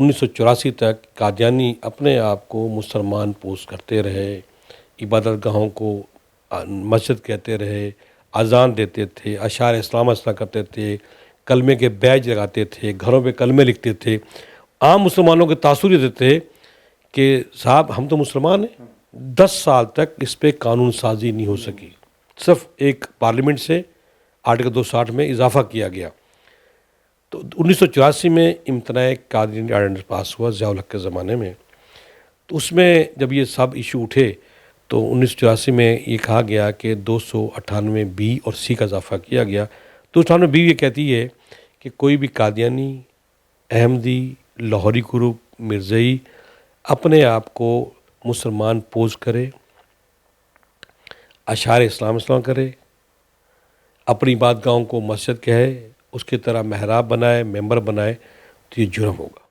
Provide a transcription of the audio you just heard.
1984 तक कादियानी अपने आप को मुसलमान पोस्ट करते रहे, इबादत गाहों को मस्जिद कहते रहे, अज़ान देते थे, अशार इस्लाम असला करते थे, कलमे के बैज लगाते थे, घरों पे कलमे लिखते थे। आम मुसलमानों के तासुर ये देते थे कि साहब हम तो मुसलमान हैं। 10 साल तक इस पे कानून साजी नहीं हो सकी, सिर्फ एक पार्लियामेंट से आर्टिकल 260 में इजाफा किया गया। तो 1984 में इम्तनाए कादियानी ऑर्डिनेंस पास हुआ ज़िया उल हक के ज़माने में। तो उसमें जब ये सब इशू उठे तो 1984 में ये कहा गया कि 298 बी और सी का इजाफा किया गया। 298 बी ये कहती है कि कोई भी कादियानी, अहमदी, लाहौरी ग्रुप, मिर्ज़ई अपने आप को मुसलमान पोज करे, अशार इस्लाम करे, अपनी इबादतगाहों को मस्जिद कहे, उसकी तरह महराब बनाए, मेंबर बनाए, तो ये जुर्म होगा।